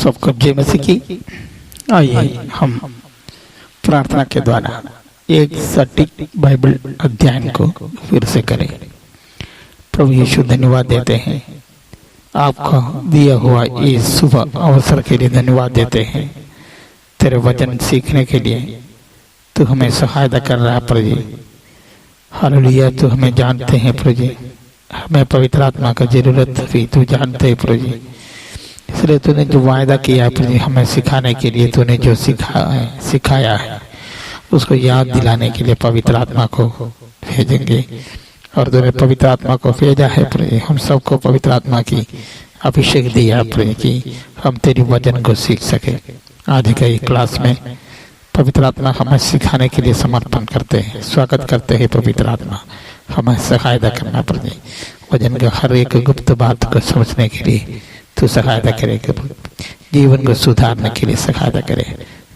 सबको जय मसीह की। आइए हम प्रार्थना के द्वारा एक सटीक बाइबल अध्ययन को फिर से करें। प्रभु यीशु धन्यवाद देते हैं, आपका दिया हुआ इस सुबह अवसर के लिए धन्यवाद देते हैं। तेरे वचन सीखने के लिए तू हमें सहायता कर रहा है प्रभु जी। हालेलुया। तू हमें जानते हैं प्रभु जी, हमें पवित्र आत्मा का जरूरत भी तू जानते हैं प्रभु जी। इसलिए तूने जो वायदा किया है प्रभु जी, हमें सिखाने के लिए तूने जो सिखाया है उसको याद दिलाने के लिए पवित्र आत्मा को भेजेंगे। और तूने पवित्र आत्मा को भेजा है प्रभु जी, हम सबको पवित्र आत्मा की अभिषेक दिया प्रभु कि हम तेरी वचन को सीख सके। आज का क्लास में पवित्र आत्मा हमें सिखाने के लिए समर्पण करते हैं, स्वागत करते हैं। पवित्र आत्मा हमें सहायता करना प्रभु जी, वचन का हर एक गुप्त बात को समझने के लिए तू सहायता करेगा, जीवन को सुधारने के लिए सहायता करे।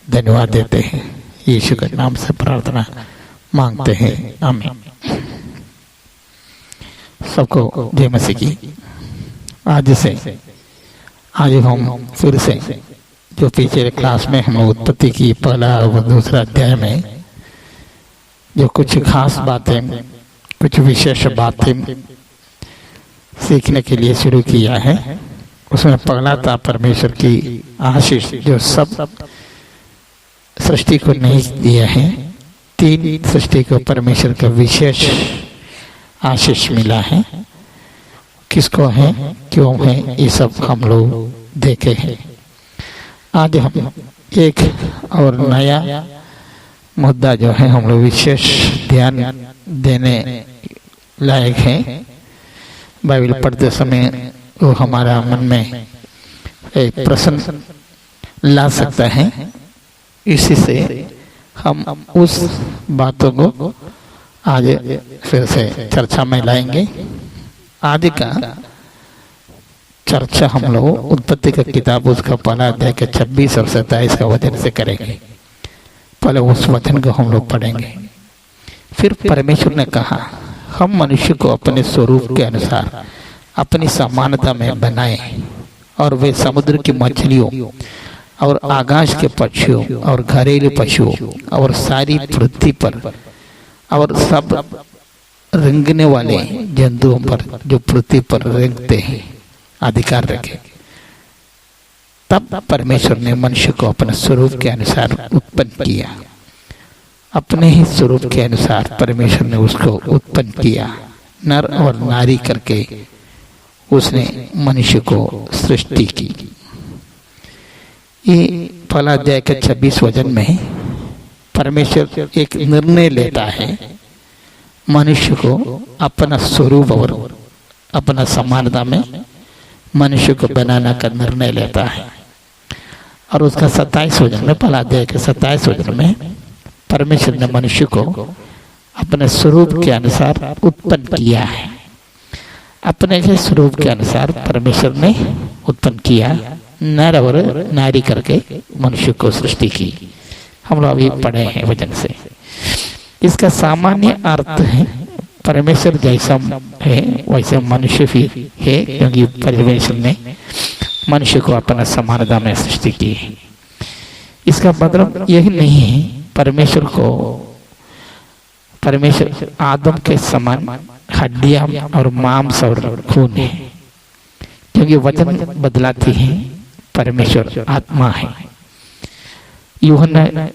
धन्यवाद देते हैं, यीशु के नाम से प्रार्थना मांगते हैं, आमीन। सबको जय मसीह की। आज हम फिर से जो पीछे क्लास में हम उत्पत्ति की पहला और दूसरा अध्याय में जो कुछ खास बातें, कुछ विशेष बातें सीखने के लिए शुरू किया है, उसमें पहला था परमेश्वर की आशीष जो सब सृष्टि को नहीं दिया है। तीन सृष्टि को परमेश्वर का विशेष आशीष मिला है, किसको है, क्यों है, ये सब हम लोग देखे हैं। आज हम एक और नया मुद्दा जो है हम लोग विशेष ध्यान देने लायक है। बाइबल पढ़ते समय वो हमारा मन में एक प्रश्न ला सकता है, इसी से हम उस बातों को आज फिर से चर्चा में लाएंगे। आज का चर्चा हम लोग उत्पत्ति का किताब उसका पहला अध्याय के 26 और 27 का वचन से करेंगे। पहले उस वचन को हम लोग पढ़ेंगे। फिर परमेश्वर ने कहा, हम मनुष्य को अपने स्वरूप के अनुसार अपनी समानता में बनाए, और वे समुद्र की मछलियों और आकाश के पक्षियों और घरेलू पशुओं और सारी पृथ्वी पर और सब रेंगने वाले जंतुओं पर जो पृथ्वी पर रेंगते हैं अधिकार रखे। तब परमेश्वर ने मनुष्य को अपने स्वरूप के अनुसार उत्पन्न किया। अपने ही स्वरूप के अनुसार परमेश्वर ने उसको उत्पन्न किया, नर और नारी करके उसने मनुष्य को सृष्टि की। ये पहला अध्याय के 26 वचन में परमेश्वर एक निर्णय लेता है, मनुष्य को अपना स्वरूप और अपना समानता में मनुष्य को बनाना का निर्णय लेता है। और उसका 27 वचन में, पहला अध्याय के 27 वचन में परमेश्वर ने मनुष्य को अपने स्वरूप के अनुसार उत्पन्न किया है। अपने के स्वरूप के अनुसार परमेश्वर ने उत्पन्न किया, नर और नारी करके मनुष्य को सृष्टि की। हम लोग अभी पढ़े हैं वचन से। इसका सामान्य अर्थ है परमेश्वर जैसा है वैसे मनुष्य भी है, क्योंकि परमेश्वर ने मनुष्य को अपना समानता में सृष्टि की है। इसका मतलब यही नहीं है परमेश्वर आदम के समान हड्डियां और मांस और खून है, क्योंकि वचन बदलाती है, परमेश्वर आत्मा है। यूहन्ना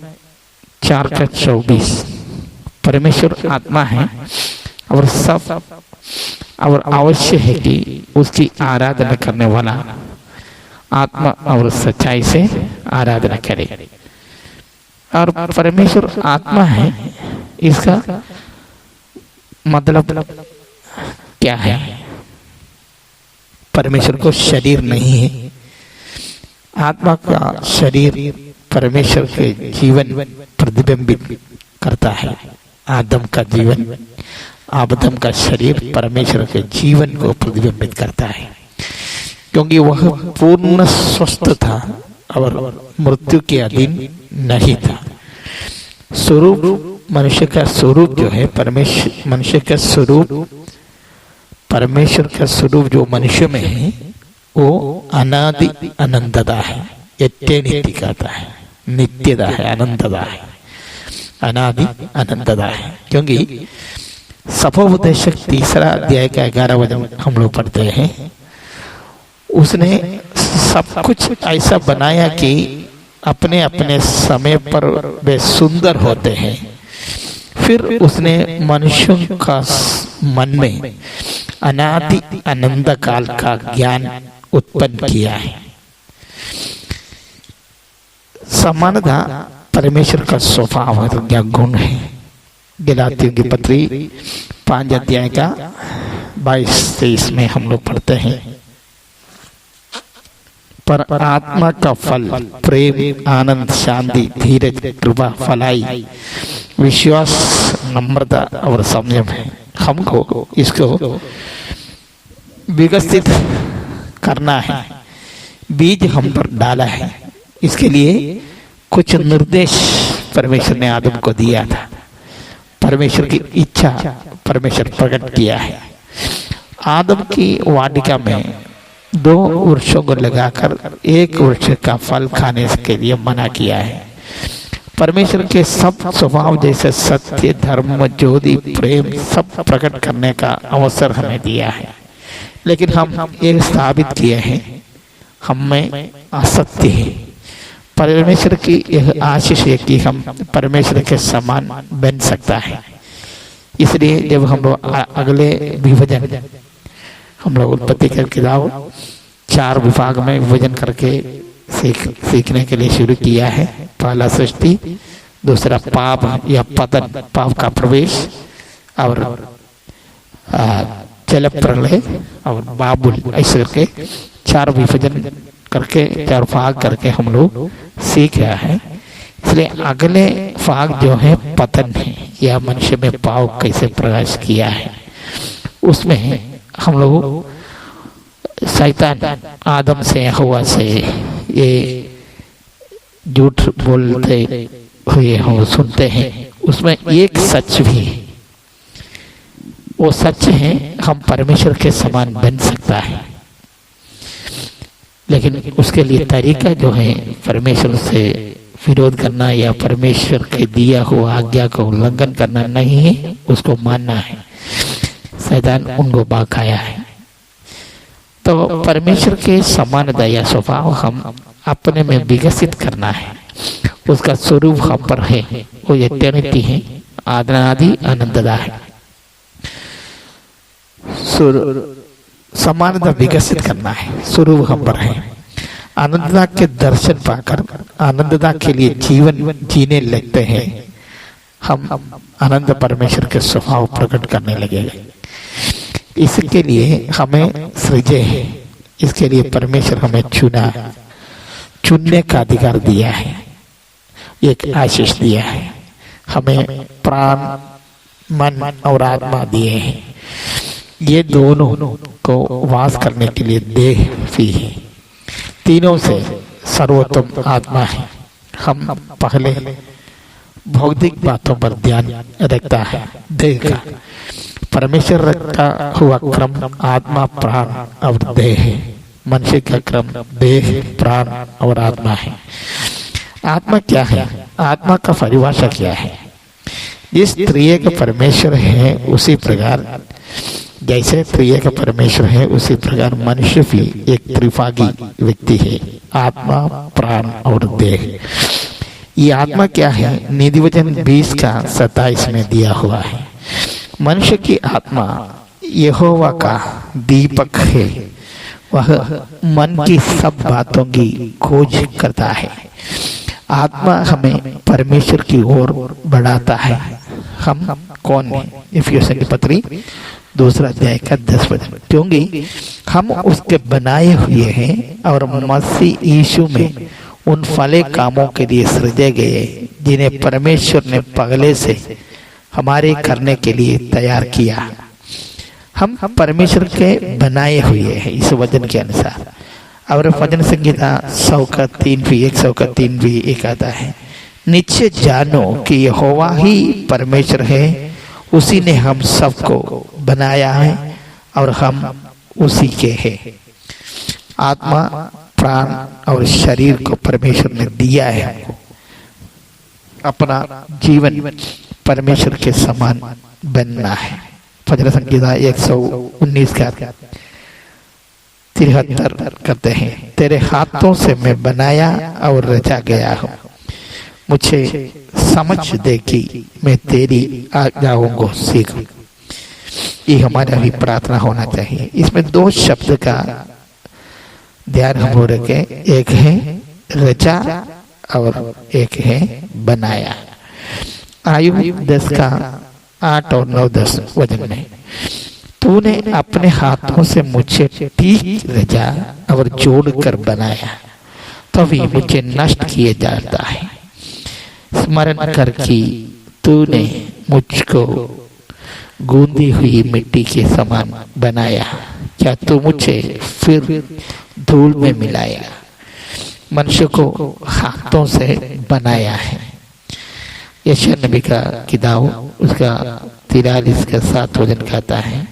4:24 परमेश्वर आत्मा है और सब और अवश्य है कि उसकी आराधना करने वाला आत्मा और सच्चाई से आराधना करे। और परमेश्वर आत्मा है, इसका मतलब क्या है? परमेश्वर को शरीर नहीं है। आत्मा का शरीर परमेश्वर के जीवन प्रतिबिंबित करता है। आदम का जीवन, आदम का शरीर परमेश्वर के जीवन को प्रतिबिंबित करता है, क्योंकि वह पूर्ण स्वस्थ था और मृत्यु के अधीन नहीं था। स्वरूप, मनुष्य का स्वरूप जो है मनुष्य का स्वरूप, परमेश्वर का स्वरूप जो मनुष्य में है वो अनादि अनंतता है। एटर्निटी कहता है, नित्यता है, अनंतता है, अनादि अनंतता है। क्योंकि सफोपदेशक तीसरा अध्याय का 11 वचन हम लोग पढ़ते हैं, उसने सब कुछ ऐसा बनाया कि अपने अपने समय पर वे सुंदर होते हैं। फिर उसने मनुष्यों का मन में अनादि अनंत काल का ज्ञान उत्पन्न किया है। समानता परमेश्वर का स्वभाव या गुण है। गलातियों की पत्री 5 अध्याय का 22-23 में हम लोग पढ़ते हैं, पर आत्मा का फल प्रेम, आनंद, शांति, धीरज, कृपा, भलाई, विश्वास, नम्रता और संयम है। हमको इसको विकसित करना है। बीज हम पर डाला है, इसके लिए कुछ निर्देश परमेश्वर ने आदम को दिया था। परमेश्वर की इच्छा परमेश्वर प्रकट किया है। आदम की वाटिका में 2 वृक्षों को लगाकर एक वृक्ष का फल खाने के लिए मना किया है। परमेश्वर के सब स्वभाव जैसे सत्य, धर्म, ज्योति, प्रेम सब प्रकट करने का अवसर हमें दिया है, लेकिन हम ये साबित किए हैं हम में असत्य है। परमेश्वर की यह आशीष है कि हम परमेश्वर के समान बन सकता है। इसलिए जब हम लोग अगले विभाजन हम लोग उत्पत्ति की किताब 4 विभाग में विभाजन करके सीखने के लिए शुरू किया है। पहला सृष्टि, दूसरा पाप या पतन, पाप का प्रवेश, और जल प्रलय और बाबुल, ऐसे करके 4 विभाजन करके 4 भाग करके हम लोग सीख रहा है। इसलिए अगले भाग जो है पतन है, या मनुष्य में पाप कैसे प्रवेश किया है, उसमें हम लोग शैतान आदम से हवा से ये झूठ बोलते हुए हम सुनते हैं। उसमें एक सच भी है, वो सच है हम परमेश्वर के समान बन सकता है, लेकिन उसके लिए तरीका जो है परमेश्वर से विरोध करना या परमेश्वर के दिया हुआ आज्ञा को उल्लंघन करना नहीं है, उसको मानना है। शैतान उनको बहकाया है। तो परमेश्वर के समानता या स्वभाव हम अपने में विकसित करना है। उसका स्वरूप हम पर है, वो एटर्निटी है, आदि अनंतता है। समानता विकसित करना है, स्वरूप हम पर है। आनंदता के दर्शन पाकर आनंदता के लिए जीवन जीने लगते हैं, हम आनंद परमेश्वर के स्वभाव प्रकट करने लगेंगे। इसके लिए हमें सृजे है, इसके लिए परमेश्वर हमें चुनने का अधिकार दिया है, एक आशीष दिया है। हमें प्राण, मन और आत्मा दिए हैं। ये दोनों को वास करने के लिए देह भी है। तीनों से सर्वोत्तम आत्मा है। हम पहले भौतिक बातों पर ध्यान रखता है, देह का। परमेश्वर रखता हुआ क्रम आत्मा, प्राण और देह है। मनुष्य का क्रम देह, प्राण और आत्मा है। आत्मा क्या है? आत्मा का परिभाषा क्या है? जिस त्रिएक परमेश्वर है उसी प्रकार, जैसे त्रिएक परमेश्वर है उसी प्रकार मनुष्य भी एक त्रिभागी व्यक्ति है, आत्मा, प्राण और देह। ये आत्मा क्या है? नीतिवचन 20 का 27 में दिया हुआ है। मनुष्य की आत्मा यहोवा का दीपक है, वह मन की सब बातों की खोज करता है। आत्मा हमें परमेश्वर की ओर बढ़ाता है। हम कौन है? इफिसियों की पत्री 2 अध्याय का 10 वचन। क्योंकि हम उसके बनाए हुए हैं और मसीह यीशु में उन फले कामों के लिए सृजे गए जिन्हें परमेश्वर ने पहले से हमारे करने के लिए तैयार किया। हम परमेश्वर के बनाए हुए हैं इस वचन के अनुसार। और भजन संगीता 100 भी 103 भी एक आता है, निश्चय जानो कि यहोवा ही परमेश्वर है, उसी ने हम सबको बनाया है और हम उसी के हैं। आत्मा प्राण और शरीर को परमेश्वर ने दिया है हमको। अपना जीवन परमेश्वर के समान बनना है। भजन संगीता 119 का 73 करते हैं, तेरे हाथों से मैं बनाया और रचा गया हूँ, मुझे समझ दे कि मैं तेरी आज्ञाओं को सीखूं। ये हमारा भी प्रार्थना होना चाहिए। इसमें दो शब्द का ध्यान हम हो रखे, एक है रचा और एक है बनाया। आयु 10 का 8 और 9 10 वचन में, तूने अपने हाथों से मुझे ठीक रचा और जोड़कर बनाया, तभी मुझे नष्ट किए जाता है। स्मरण कर कि तूने मुझको गूंदी हुई मिट्टी के समान बनाया, क्या तू मुझे फिर धूल में मिलाया। मनुष्य को हाथों से बनाया है। यशायाह नबी का किताब उसका 43 का 7 वचन कहता है।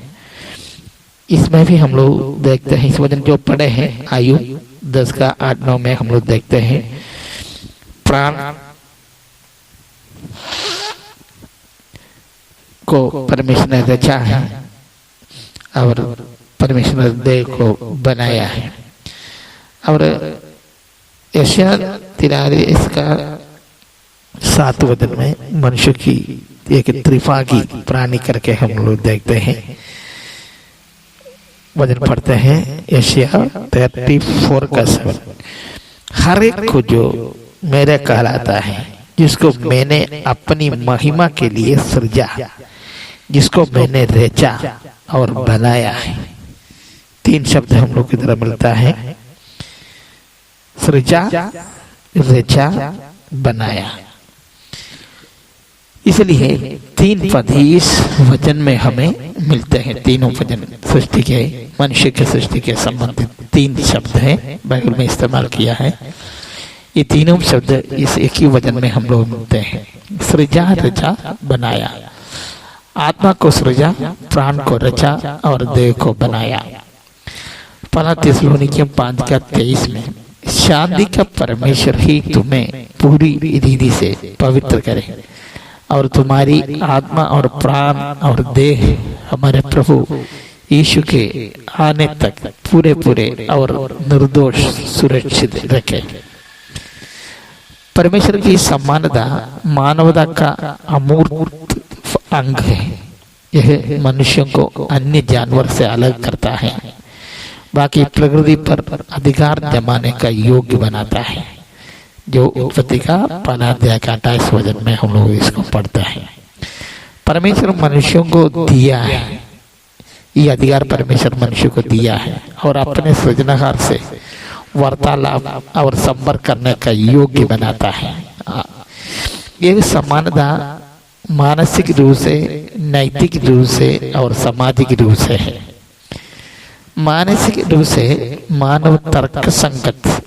इसमें भी हम लोग देखते हैं, इस वचन जो पढ़े हैं आयु 10 का 8 9 में हम लोग देखते हैं, प्राण को परमेश्वर ने रचा है और परमेश्वर ने देह को बनाया है। और यशायाह 43 का 7 वचन में मनुष्य की एक त्रिभागी प्राणी करके हम लोग देखते हैं। वचन पढ़ते हैं यशायाह 34 का 7, हर एक को जो मेरे कहलाता है, जिसको मैंने अपनी महिमा के लिए सृजा, जिसको मैंने रचा और बनाया है। 3 शब्द हम लोग की तरफ मिलता है, सृजा, रचा, बनाया। इसलिए 3 पद इस वचन में हमें मिलते हैं। तीनों वचन सृष्टि के, मनुष्य के सृष्टि के संबंधित 3 शब्द हैं बाइबल में इस्तेमाल किया है। ये तीनों शब्द इस एक ही वचन में हम लोग मिलते हैं, सृजा, रचा, बनाया। आत्मा को सृजा, प्राण को रचा और देह को बनाया। पहला थिस्सलुनीकियों 5 का 23 में, शांति का परमेश्वर ही तुम्हें पूरी रीति से पवित्र करे और तुम्हारी आत्मा और प्राण और देह हमारे प्रभु यीशु के आने तक पूरे पूरे और निर्दोष सुरक्षित रखे। परमेश्वर की समानता मानवता का अमूर्त अंग है। यह मनुष्यों को अन्य जानवर से अलग करता है, बाकी प्रकृति पर अधिकार जमाने का योग्य बनाता है। जो उत्पत्ति का 1 अध्याय का 28 वचन में हम लोग इसको पढ़ते हैं। परमेश्वर मनुष्यों को दिया है, ये अधिकार परमेश्वर मनुष्य को दिया है और अपने सृजनहार से वार्तालाप और संपर्क करने का योग्य बनाता है। यह समानता मानसिक रूप से, नैतिक रूप से और सामाजिक रूप से है। मानसिक रूप से मानव तर्क संगत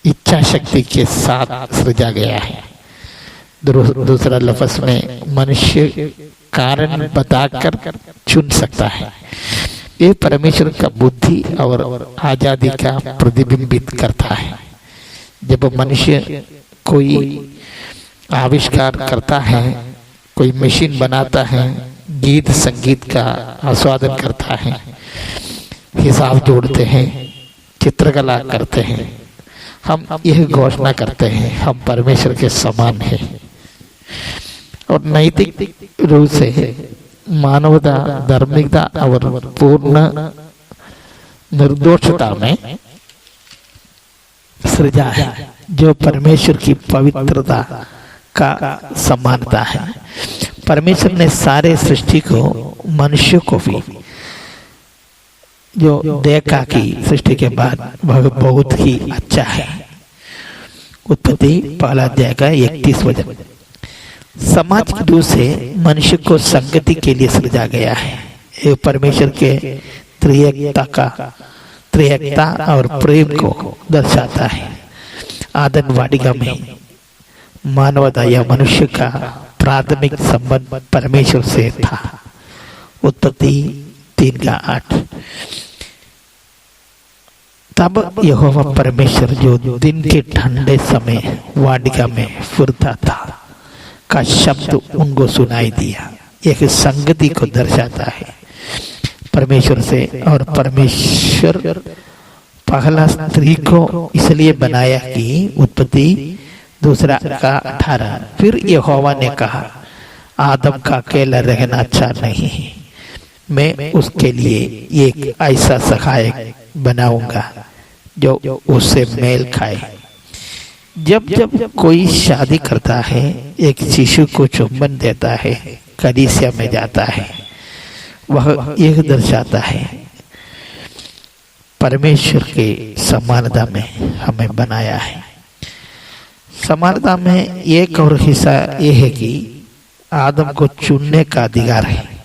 इच्छा शक्ति के साथ सृजा गया है। दूसरा लफ्ज में मनुष्य कारण बताकर चुन सकता है। ये परमेश्वर का बुद्धि और आजादी का प्रतिबिंबित करता है। जब मनुष्य कोई आविष्कार करता है, कोई मशीन बनाता है, गीत संगीत का आस्वादन करता है, हिसाब जोड़ते हैं, चित्रकला करते हैं, हम यह घोषणा करते हैं हम परमेश्वर के समान हैं। और नैतिक रूप से मानवता, धार्मिकता और पूर्ण निर्दोषता में सृजा है, जो परमेश्वर की पवित्रता का समानता है। परमेश्वर ने सारे सृष्टि को, मनुष्य को भी जो देखा कि सृष्टि के बाद वह बहुत ही अच्छा है। उत्पत्ति 1 अध्याय का 31 वचन। समाज के रूप से मनुष्य को संगति के लिए सृजा गया है। ये परमेश्वर के त्रिएकता और प्रेम को दर्शाता है। आदम वाटिका में मानवता या मनुष्य का प्राथमिक संबंध परमेश्वर से था। उत्पत्ति 3 का 8। तब यहोवा परमेश्वर जो दिन के ठंडे समय वाटिका में फिरता था का शब्द उनको सुनाई दिया। एक संगति को दर्शाता है परमेश्वर से। और परमेश्वर पहला स्त्री को इसलिए बनाया कि उत्पत्ति 2:18। फिर यहोवा ने कहा, आदम का अकेला रहना अच्छा नहीं, मैं उसके लिए एक ऐसा सहायक बनाऊंगा जो उससे मेल खाए। जब जब कोई शादी करता है, एक शिशु को चुंबन देता है, कलीसिया में जाता है, वह यह दर्शाता है परमेश्वर के समानता में हमें बनाया है। समानता में एक और हिस्सा यह है कि आदम को चुनने का अधिकार है।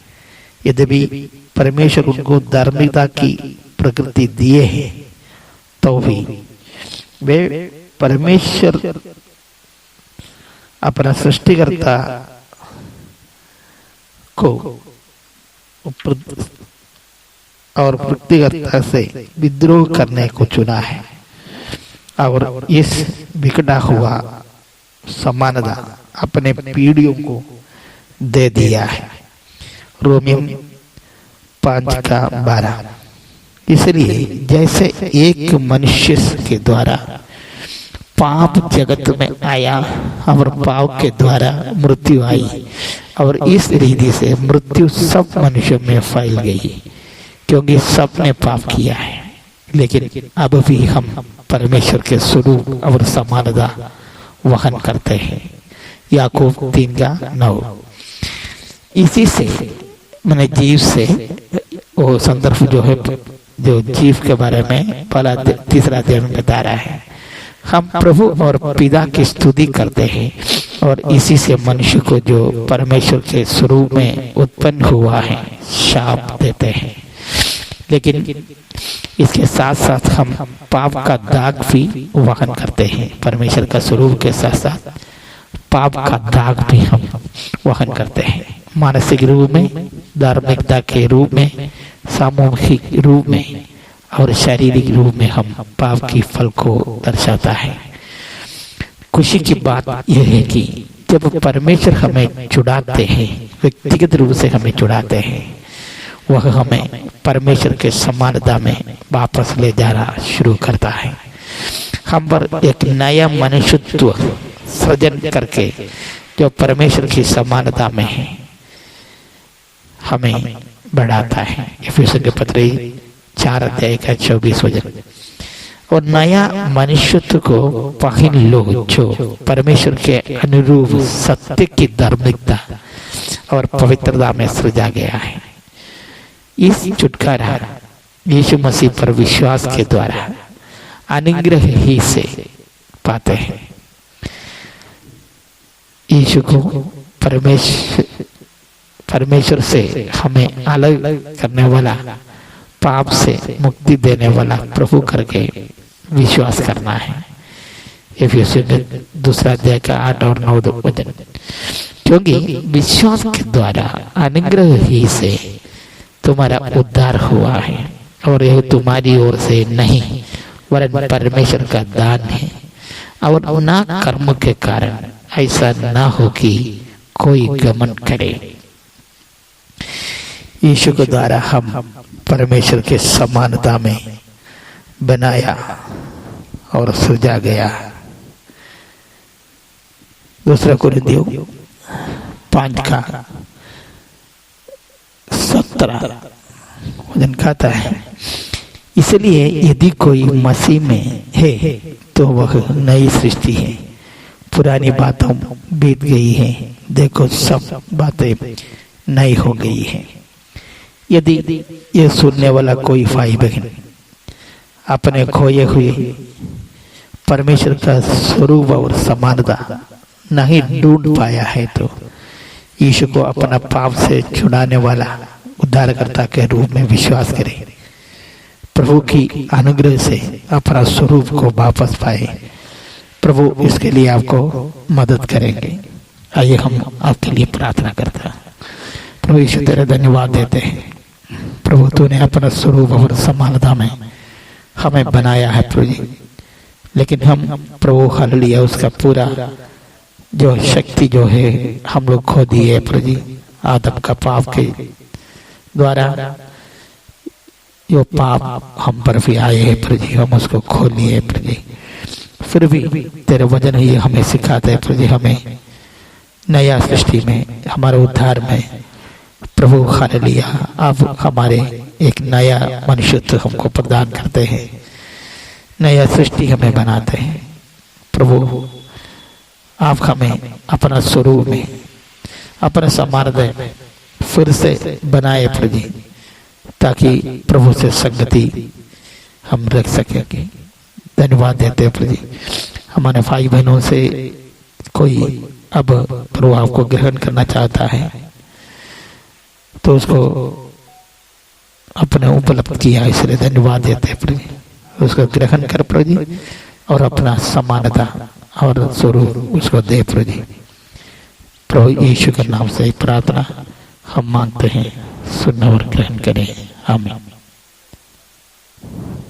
यद्यपि परमेश्वर उनको धार्मिकता की प्रकृति दिए हैं, तो भी वे परमेश्वर अपना सृष्टिकर्ता को और पृथ्वीकर्ता से विद्रोह करने को चुना है और इस बिगड़ा हुआ समानता अपने पीढ़ियों को दे दिया है। रोमियो 5:12। इसलिए जैसे एक मनुष्य के द्वारा पाप जगत में आया और पाप के द्वारा मृत्यु आई, और इस रीति से मृत्यु सब मनुष्यों में फैल गई क्योंकि सब ने पाप किया है। लेकिन अब भी हम परमेश्वर के स्वरूप और समानता वहन करते हैं। याकूब 3:9। इसी से मैंने जीव से वो संदर्भ जो है, जो जीव के बारे में पहला 3 अध्याय में बता रहा है। हम प्रभु और पिता की स्तुति करते हैं और इसी से मनुष्य को जो परमेश्वर के स्वरूप में उत्पन्न हुआ है शाप देते हैं। लेकिन इसके साथ साथ हम पाप का दाग भी वहन करते हैं। परमेश्वर का स्वरूप के साथ साथ पाप का दाग भी हम वहन करते हैं, मानसिक रूप में, धार्मिकता के रूप में, सामूहिक रूप में और शारीरिक रूप में हम पाप की फल को दर्शाता है। खुशी की बात यह है कि जब परमेश्वर हमें छुड़ाते हैं, व्यक्तिगत रूप से हमें छुड़ाते हैं, वह हमें परमेश्वर के समानता में वापस ले जाना शुरू करता है। हम पर एक नया मनुष्यत्व सृजन करके जो परमेश्वर की समानता में है हमें बढ़ाता है। इफिसियों के पत्र 4:24। और नया मनुष्यत्व को पहन लो जो परमेश्वर के अनुरूप सत्य की धार्मिकता और पवित्रता में सृजा गया है। इस छुटकारा यीशु मसीह पर विश्वास के द्वारा अनुग्रह ही से पाते हैं। यीशु को परमेश्वर से हमें अलग करने वाला, पाप से मुक्ति देने वाला प्रभु करके विश्वास करना है। इफिसियों के 2 अध्याय का 8 और 9 वचन। क्योंकि विश्वास के द्वारा अनुग्रह ही से तुम्हारा उद्धार हुआ है और यह तुम्हारी ओर से नहीं वरन परमेश्वर का दान है, और ना कर्म के कारण ऐसा ना हो कि कोई घमंड करे। यीशु के द्वारा हम परमेश्वर के समानता में बनाया और सृजा गया। 2 कोरिन्थियों 5:17 वचन कहता है, इसलिए यदि कोई मसीह में है तो वह नई सृष्टि है, पुरानी बातों बीत गई है, देखो सब बातें नई हो गई है। यदि यह सुनने वाला कोई भाई बहन अपने खोए हुए परमेश्वर का स्वरूप और समानता नहीं ढूंढ पाया है तो यीशु को अपना पाप से छुड़ाने वाला उद्धारकर्ता के रूप में विश्वास करें, प्रभु की अनुग्रह से अपना स्वरूप को वापस पाए। प्रभु इसके लिए आपको मदद करेंगे। आइए हम आपके लिए प्रार्थना करते हैं। प्रभु यीशु तेरे धन्यवाद देते हैं। प्रभु तूने अपना स्वरूप और समानता में हमें बनाया है प्रभु जी, लेकिन हम प्रभु हालेलुया उसका पूरा जो शक्ति जो है हम लोग खो दिए प्रभु जी। आदम का पाप के द्वारा जो पाप हम पर भी आए हैं प्रभु जी, हम उसको खो लिए प्रभु जी। फिर भी तेरे वचन ही हमें सिखाते हैं प्रभु जी, हमें नया सृष्टि में, हमारे उद्धार में प्रभु हालेलुया आप हमारे एक नया मनुष्यत्व हमको प्रदान करते हैं, नया सृष्टि हमें बनाते हैं प्रभु। आप हमें अपना स्वरूप में, अपने सामर्थ्य में फिर से बनाए प्रभु जी, ताकि प्रभु से संगति हम रख सकेंगे। धन्यवाद देते प्रभु जी। हमारे भाई बहनों से कोई अब प्रभु आपको ग्रहण करना चाहता है तो उसको अपने उपलब्ध किया, इसलिए धन्यवाद देते प्रभु जी। उसको ग्रहण कर प्रभु जी और अपना समानता और स्वरूप उसको दे प्रभु जी। प्रभु यीशु के नाम से प्रार्थना हम मांगते हैं, सुनना और ग्रहण करें। आमीन।